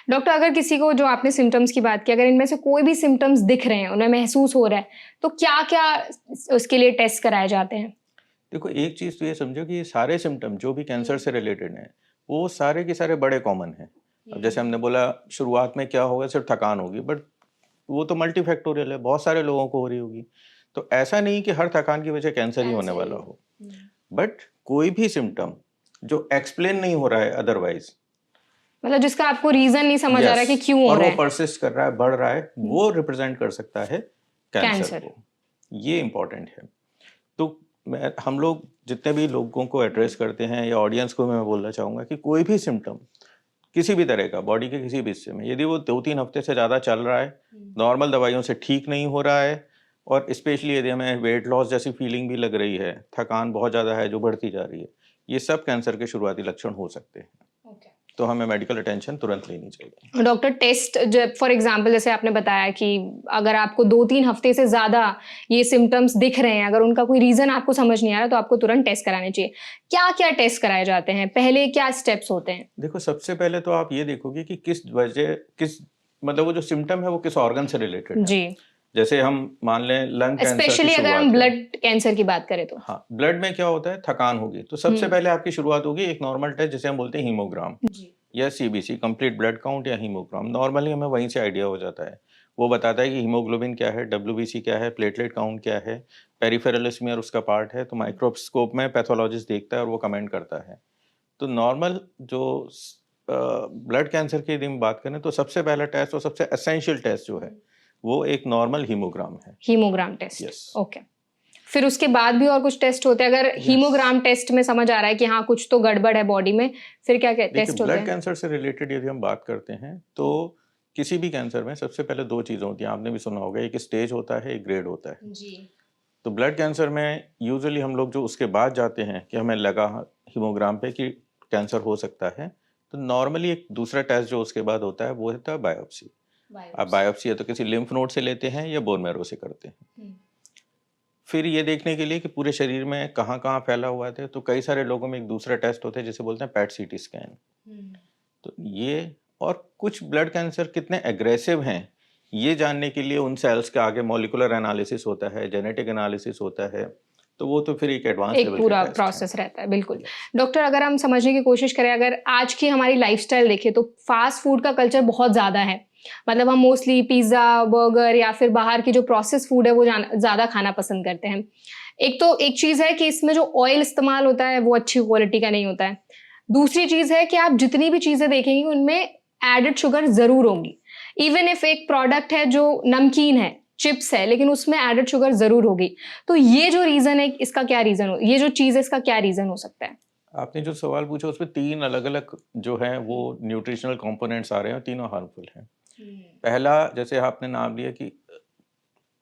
Doctor, अगर किसी को, जो आपने सिम्टम्स की बात की, अगर इनमें से कोई भी सिम्टम्स दिख रहे हैं, उन्हें महसूस हो रहा है, तो क्या क्या उसके लिए टेस्ट कराए जाते हैं? देखो, एक चीज़ तो ये समझो कि ये सारे सिम्टम जो भी कैंसर से रिलेटेड हैं, वो सारे के सारे बड़े कॉमन हैं। अब जैसे हमने बोला शुरुआत में क्या होगा, सिर्फ थकान होगी, बट वो तो मल्टीफैक्टोरियल है, बहुत सारे लोगों को हो रही होगी। तो ऐसा नहीं कि हर थकान की वजह कैंसर ही होने वाला हो, बट कोई भी सिम्टम जो एक्सप्लेन नहीं हो रहा है अदरवाइज, मतलब जिसका आपको रीजन नहीं समझ आ रहा यस, कि क्यों हो और रहा वो है। परसिस्ट कर रहा है, बढ़ रहा है, वो रिप्रेजेंट कर सकता है कैंसर कैंसर। को। ये इंपॉर्टेंट है। तो हम लोग जितने भी लोगों को एड्रेस करते हैं या ऑडियंस को मैं बोलना चाहूँगा कि कोई भी सिम्टम किसी भी तरह का बॉडी के किसी भी हिस्से में, यदि वो 2-3 हफ्ते से ज़्यादा चल रहा है, नॉर्मल दवाइयों से ठीक नहीं हो रहा है, और स्पेशली यदि हमें वेट लॉस जैसी फीलिंग भी लग रही है, थकान बहुत ज़्यादा है जो बढ़ती जा रही है, ये सब कैंसर के शुरुआती लक्षण हो सकते हैं। तो हमें मेडिकल अटेंशन तुरंत लेनी चाहिए। डॉक्टर, टेस्ट, जब फॉर एग्जांपल जैसे आपने बताया कि अगर आपको 2-3 हफ्ते से ज़्यादा ये सिम्टम्स दिख रहे हैं, अगर उनका कोई रीज़न आपको समझ नहीं आ रहा, तो आपको तुरंत टेस्ट कराने चाहिए। क्या-क्या टेस्ट कराए जाते हैं? पहले क्या स्टेप्स होते हैं? देखो, सबसे पहले तो आप ये देखोगे कि किस वजह, किस मतलब वो जो सिम्टम है वो किस ऑर्गन से रिलेटेड है। जी। जैसे हम मान लें लंग कैंसर की स्पेशली अगर हम शुरुआत है। ब्लड कैंसर की बात करें तो? हाँ, ब्लड में क्या होता है, थकान होगी, तो सबसे पहले आपकी शुरुआत होगी एक नॉर्मल टेस्ट जिसे हम बोलते हैं हीमोग्राम जी। या सीबीसी, कंप्लीट ब्लड काउंट या हीमोग्राम। नॉर्मली हमें वहीं से आइडिया हो जाता है। वो बताता है कि हीमोग्लोबिन क्या है, डब्ल्यूबीसी क्या है, प्लेटलेट काउंट क्या है, पेरिफेरल स्मीयर उसका पार्ट है। तो माइक्रोस्कोप में पैथोलॉजिस्ट देखता है और वो कमेंट करता है। तो नॉर्मल जो ब्लड कैंसर की यदि हम बात करें, तो सबसे पहला टेस्ट और सबसे एसेंशियल टेस्ट जो है, वो एक नॉर्मल हीमोग्राम है। Haemogram test, yes. ओके। फिर उसके बाद भी और कुछ टेस्ट होते हैं? अगर यस। हीमोग्राम टेस्ट में समझ आ रहा है कि हाँ, कुछ तो गड़बड़ है बॉडी में, फिर क्या-क्या देखिए, टेस्ट होते ब्लड हैं? कैंसर से रिलेटेड यदि हम बात करते हैं, तो किसी भी कैंसर में सबसे पहले 2 चीज़ें होती हैं, आपने भी सुना होगा, एक स्टेज होता है, एक ग्रेड होता है। जी। तो ब्लड कैंसर में यूजुअली हम लोग जो उसके बाद जाते हैं कि हमें लगा हीमोग्राम पे कि कैंसर हो सकता है, तो नॉर्मली एक दूसरा टेस्ट जो उसके बाद होता है, वो होता है बायोप्सी। आप बायोप्सी या तो किसी लिम्फ नोड से लेते हैं या बोन मैरो से करते हैं। फिर ये देखने के लिए कि पूरे शरीर में कहाँ-कहाँ फैला हुआ है, तो कई सारे लोगों में एक दूसरा टेस्ट होता है जिसे बोलते हैं पैट सीटी स्कैन। तो ये, और कुछ ब्लड कैंसर कितने एग्रेसिव हैं, ये जानने के लिए उन सेल्स के आगे मॉलिक्यूलर एनालिसिस होता है, जेनेटिक एनालिसिस होता है, तो वो तो फिर एक एडवांस एक लेवल के पूरा टेस्ट हैं। प्रोसेस रहता है, बिल्कुल। यस। डॉक्टर, अगर हम समझने की कोशिश करें, अगर आज की हमारी लाइफ़स्टाइल देखें, तो फ़ास्ट फ़ूड का कल्चर बहुत ज़्यादा है। मतलब हम मोस्टली पिज़्ज़ा, बर्गर या फिर बाहर की जो प्रोसेस्ड फूड है, वो ज़्यादा खाना पसंद करते हैं। एक तो एक चीज़ है कि इसमें जो ऑयल इस्तेमाल होता है, वो अच्छी क्वालिटी का नहीं होता है। दूसरी चीज़ है कि आप जितनी भी चीज़ें देखेंगी, उनमें एडेड शुगर ज़रूर होगी। इवन इफ एक प्रोडक्ट है जो नमकीन है, चिप्स है, लेकिन उसमें एडेड शुगर ज़रूर होगी। तो ये जो रीज़न है, इसका क्या रीज़न हो, ये जो चीज़ है, इसका क्या रीज़न हो सकता है? आपने जो सवाल पूछा उसमें 3 अलग-अलग जो हैं वो न्यूट्रिशनल कंपोनेंट्स आ रहे हैं, तीनों हार्मफुल हैं। पहला, जैसे आपने नाम लिया कि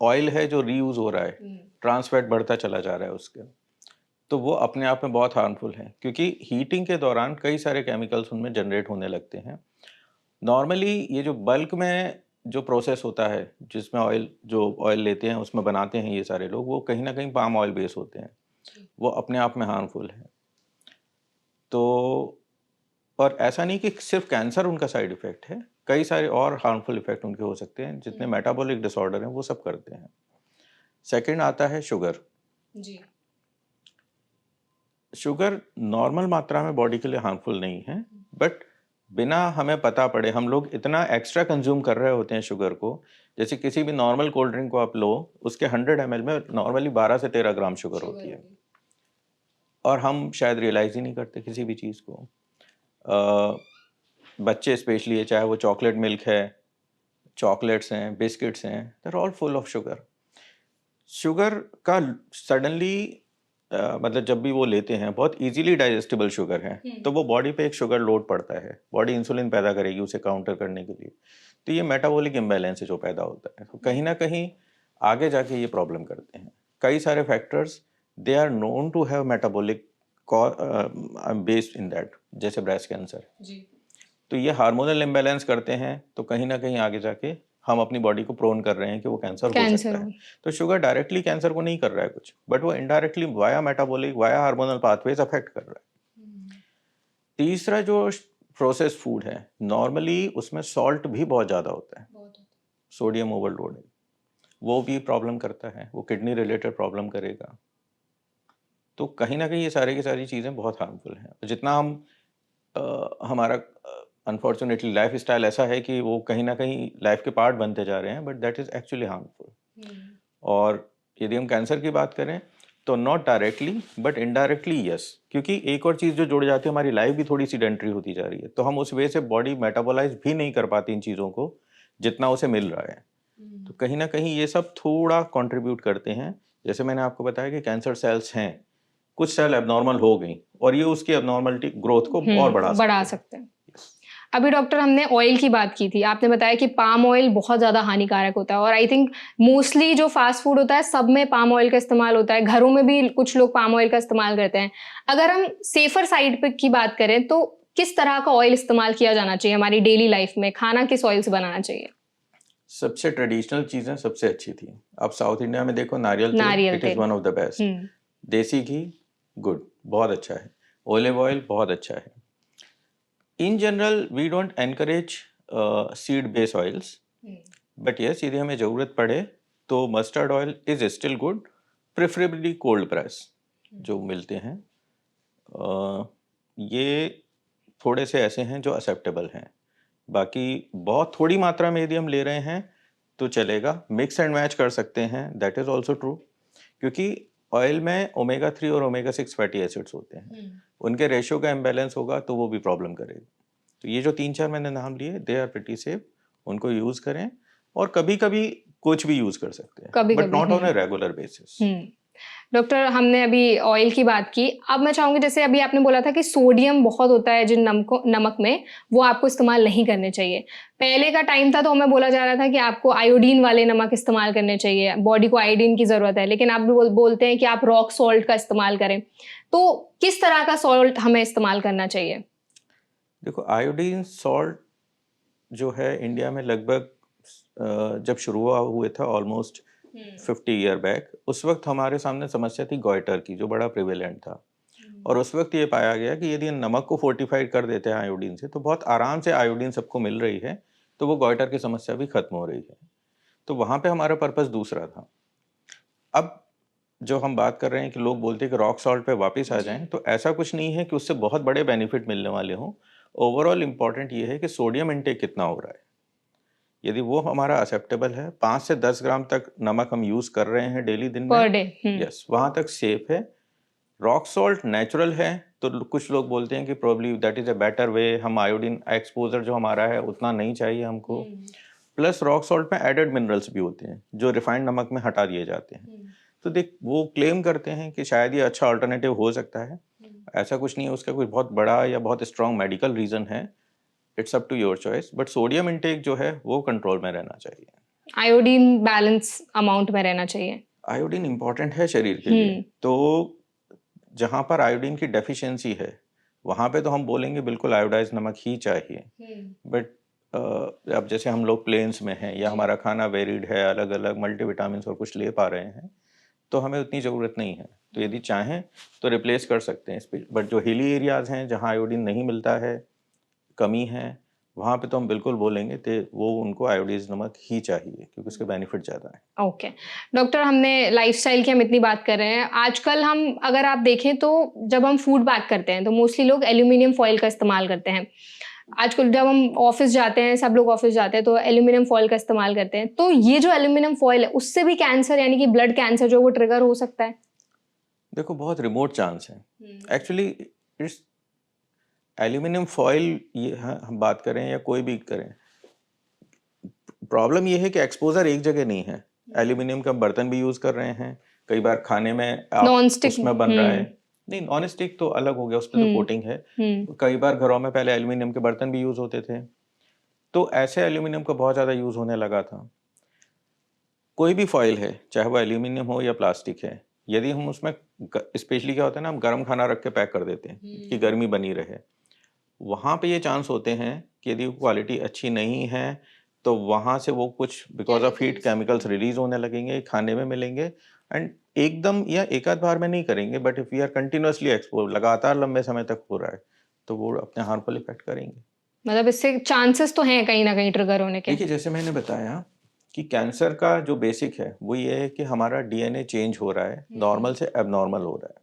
ऑयल है जो रीयूज़ हो रहा है, ट्रांस फैट बढ़ता चला जा रहा है उसके, तो वो अपने आप में बहुत हार्मफुल है, क्योंकि हीटिंग के दौरान कई सारे केमिकल्स उनमें जनरेट होने लगते हैं। नॉर्मली ये जो बल्क में जो प्रोसेस होता है, जिसमें ऑयल लेते हैं उसमें बनाते हैं ये सारे लोग, वो कहीं न कहीं पाम ऑयल बेस होते हैं। वो अपने आप में हार्मफुल है। तो और ऐसा नहीं कि सिर्फ कैंसर उनका साइड इफ़ेक्ट है, कई सारे और हार्मफुल इफ़ेक्ट उनके हो सकते हैं, जितने मेटाबॉलिक डिसऑर्डर हैं वो सब करते हैं। सेकंड आता है शुगर। जी। शुगर नॉर्मल मात्रा में बॉडी के लिए हार्मफुल नहीं है, बट बिना हमें पता पड़े हम लोग इतना एक्स्ट्रा कंज्यूम कर रहे होते हैं शुगर को। जैसे किसी भी नॉर्मल कोल्ड ड्रिंक को आप लो, उसके 100 एमएल में नॉर्मली 12 से 13 ग्राम शुगर होती है, और हम शायद रियलाइज़ ही नहीं करते किसी भी चीज़ को। अ, बच्चे स्पेशली है, चाहे वो चॉकलेट मिल्क है, चॉकलेट्स हैं, बिस्किट्स हैं, they are all full of sugar. Sugar का सडनली मतलब जब भी वो लेते हैं, बहुत इजीली डाइजेस्टिबल शुगर है, तो वो बॉडी पे एक शुगर लोड पड़ता है, बॉडी इंसुलिन पैदा करेगी उसे काउंटर करने के लिए। तो ये मेटाबॉलिक इम्बैलेंस है जो पैदा होता है, तो कहीं ना कहीं आगे जाके ये प्रॉब्लम करते हैं। कई सारे factors, they are known to have metabolic based in that, जैसे ब्रेस्ट कैंसर। तो ये हार्मोनल इम्बैलेंस करते हैं, तो कहीं ना कहीं आगे जाके हम अपनी बॉडी को प्रोन कर रहे हैं कि वो कैंसर हो कैंसर सकता हो। है। तो शुगर डायरेक्टली कैंसर को नहीं कर रहा है कुछ, बट वो indirectly via metabolic, via hormonal pathways affect कर रहा है। तीसरा जो प्रोसेस्ड फूड है, नॉर्मली उसमें सॉल्ट भी बहुत ज़्यादा होता है, सोडियम ओवरलोड है, वो भी प्रॉब्लम करता है, वो किडनी रिलेटेड प्रॉब्लम करेगा। तो कहीं ना कहीं ये सारी की सारी चीज़ें बहुत हार्मफुल हैं। जितना हम हमारा अनफॉर्चुनेटली लाइफ स्टाइल ऐसा है कि वो कहीं ना कहीं लाइफ के पार्ट बनते जा रहे हैं, but that is actually harmful. और यदि हम कैंसर की बात करें तो not directly but indirectly yes, क्योंकि एक और चीज़ जो जुड़ जाती है, हमारी लाइफ भी थोड़ी सीडेंटरी होती जा रही है, तो हम उस वे से बॉडी मेटाबोलाइज भी नहीं कर पाती इन चीज़ों को जितना उसे मिल रहा है। तो कहीं ना कहीं ये सब थोड़ा कंट्रीब्यूट करते हैं। जैसे मैंने आपको बताया कि कैंसर सेल्स हैं, कुछ सेल एबनॉर्मल हो गई और ये उसकी एबनॉर्मलिटी ग्रोथ को और बढ़ा सकते हैं। अभी डॉक्टर हमने ऑयल की बात की थी, आपने बताया कि पाम ऑयल बहुत ज़्यादा हानिकारक होता है, और आई थिंक मोस्टली जो फास्ट फूड होता है सब में पाम ऑयल का इस्तेमाल होता है, घरों में भी कुछ लोग पाम ऑयल का इस्तेमाल करते हैं। अगर हम सेफर साइड पे की बात करें तो किस तरह का ऑयल इस्तेमाल किया जाना चाहिए हमारी डेली लाइफ में, खाना किस ऑयल से बनाना चाहिए? सबसे ट्रेडिशनल चीज़ें सबसे अच्छी थी। अब साउथ इंडिया में देखो, नारियल तेल, it is one of the best. देसी घी गुड, बहुत अच्छा है। ओलिव ऑयल बहुत अच्छा है। In general we don't encourage seed base oils, but yes यदि हमें ज़रूरत पड़े तो mustard oil is still good, preferably cold press जो मिलते हैं। ये थोड़े से ऐसे हैं जो एक्सेप्टेबल हैं। बाकी बहुत थोड़ी मात्रा में यदि हम ले रहे हैं तो चलेगा, मिक्स एंड मैच कर सकते हैं, दैट इज़ ऑल्सो ट्रू, क्योंकि ऑयल में ओमेगा 3 और ओमेगा 6 फैटी एसिड्स होते हैं, उनके रेशियो का इम्बैलेंस होगा तो वो भी प्रॉब्लम करेगा। तो ये जो 3-4 मैंने नाम लिए, दे आर प्रिटी सेफ, उनको यूज़ करें, और कभी कभी कुछ भी यूज़ कर सकते हैं, but not on a regular basis. Doctor हमने अभी ऑयल की बात की, अब मैं चाहूंगी, जैसे अभी आपने बोला था कि सोडियम बहुत होता है जिन नमक में, वो आपको इस्तेमाल नहीं करने चाहिए। पहले का टाइम था तो हमें बोला जा रहा था कि आपको आयोडीन वाले नमक इस्तेमाल करने चाहिए, बॉडी को आयोडीन की जरूरत है, लेकिन आप बोलते हैं कि आप रॉक सॉल्ट का इस्तेमाल करें। तो किस तरह का सॉल्ट हमें इस्तेमाल करना चाहिए? देखो, आयोडीन सॉल्ट जो है इंडिया में लगभग जब शुरू हुए था ऑलमोस्ट 50 ईयर बैक, उस वक्त हमारे सामने समस्या थी गॉइटर की, जो बड़ा प्रिवेलेंट था। और उस वक्त ये पाया गया कि यदि नमक को फोर्टिफाइड कर देते हैं आयोडीन से, तो बहुत आराम से आयोडीन सबको मिल रही है, तो वो गॉइटर की समस्या भी खत्म हो रही है। तो वहाँ पे हमारा पर्पस दूसरा था। अब जो हम बात कर रहे हैं कि लोग बोलते हैं कि रॉक सॉल्ट पे वापस आ जाएं, तो ऐसा कुछ नहीं है कि उससे बहुत बड़े बेनिफिट मिलने वाले हों। ओवरऑल इम्पॉर्टेंट ये है कि सोडियम इंटेक कितना हो रहा है। यदि वो हमारा एक्सेप्टेबल है, 5 से 10 ग्राम तक नमक हम यूज़ कर रहे हैं डेली, दिन में, पर डे, यस, वहाँ तक सेफ है। रॉक सॉल्ट नेचुरल है, तो कुछ लोग बोलते हैं कि probably that is a better way, हम आयोडीन एक्सपोजर जो हमारा है उतना नहीं चाहिए हमको। प्लस रॉक सॉल्ट में एडेड मिनरल्स भी होते हैं जो रिफाइंड नमक में हटा दिए जाते हैं। तो देख, वो क्लेम करते हैं कि शायद ये अच्छा अल्टरनेटिव हो सकता है। ऐसा कुछ नहीं है, उसका कोई बहुत बड़ा या बहुत स्ट्रॉन्ग मेडिकल रीज़न है। It's up to your choice, but sodium intake जो है वो कंट्रोल में रहना चाहिए। आयोडीन बैलेंस अमाउंट में रहना चाहिए। आयोडीन इंपॉर्टेंट है शरीर के लिए, तो जहाँ पर आयोडीन की डेफिशिएंसी है वहाँ पे तो हम बोलेंगे बिल्कुल आयोडाइज नमक ही चाहिए। बट अब जैसे हम लोग प्लेन्स में हैं या हमारा खाना वेरिड है, अलग अलग मल्टीविटामिन और कुछ ले पा रहे हैं, तो हमें उतनी ज़रूरत नहीं है। तो यदि चाहें तो रिप्लेस कर सकते हैं। बट जो हिली एरियाज़ हैं जहाँ आयोडीन नहीं मिलता है, कमी है, वहाँ पे तो हम बिल्कुल बोलेंगे कि वो उनको आयोडाइज्ड नमक ही चाहिए, क्योंकि उसके बेनिफिट ज़्यादा हैं। ओके डॉक्टर, हमने लाइफस्टाइल की हम इतनी बात कर रहे हैं, आजकल हम अगर आप देखें तो जब हम फूड पैक करते हैं तो मोस्टली लोग एल्यूमिनियम फॉइल का इस्तेमाल करते हैं। आजकल जब हम ऑफिस जाते हैं, सब लोग ऑफिस जाते हैं तो एल्यूमिनियम फॉइल का इस्तेमाल करते हैं। तो ये जो एल्यूमिनियम फॉइल है उससे भी कैंसर, यानी कि ब्लड कैंसर जो वो ट्रिगर हो सकता है? देखो, बहुत रिमोट चांस है एक्चुअली। इट्स एल्यूमिनियम फॉइल, ये हम बात करें या कोई भी करें, प्रॉब्लम ये है कि एक्सपोजर एक जगह नहीं है। एल्यूमिनियम का बर्तन भी यूज कर रहे हैं, कई बार खाने में नॉन स्टिक उसमें बन रहा है, नहीं नॉन स्टिक तो अलग हो गया, उस पर तो कोटिंग है। कई बार घरों में पहले एल्यूमिनियम के बर्तन भी यूज होते थे, तो ऐसे एल्यूमिनियम का बहुत ज़्यादा यूज होने लगा था। कोई भी फॉइल है, चाहे वो एल्यूमिनियम हो या प्लास्टिक है, यदि हम उसमें स्पेशली क्या होता है ना, हम गर्म खाना रख के पैक कर देते हैं कि गर्मी बनी रहे, वहाँ पे ये चांस होते हैं कि यदि क्वालिटी अच्छी नहीं है तो वहाँ से वो कुछ because of heat chemicals release होने लगेंगे, खाने में मिलेंगे। एंड एकदम या एक आध बार में नहीं करेंगे, but if we are continuously expose, लगातार लंबे समय तक हो रहा है, तो वो अपने हार्मफुल इफेक्ट करेंगे। मतलब इससे चांसेस तो हैं कहीं ना कहीं ट्रिगर होने के। देखिए, जैसे मैंने बताया कि कैंसर का जो बेसिक है वो ये है कि हमारा डीएनए चेंज हो रहा है, नॉर्मल से एबनॉर्मल हो रहा है।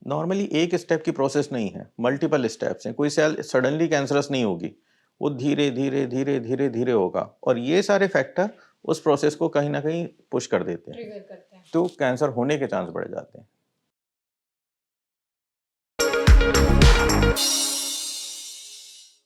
नॉर्मली एक स्टेप की प्रोसेस नहीं है, मल्टीपल स्टेप्स हैं। कोई सेल सडनली कैंसरस नहीं होगी, वो धीरे धीरे धीरे धीरे धीरे होगा, और ये सारे फैक्टर उस प्रोसेस को कहीं ना कहीं पुश कर देते हैं, ट्रिगर करते हैं। तो कैंसर होने के चांस बढ़ जाते हैं।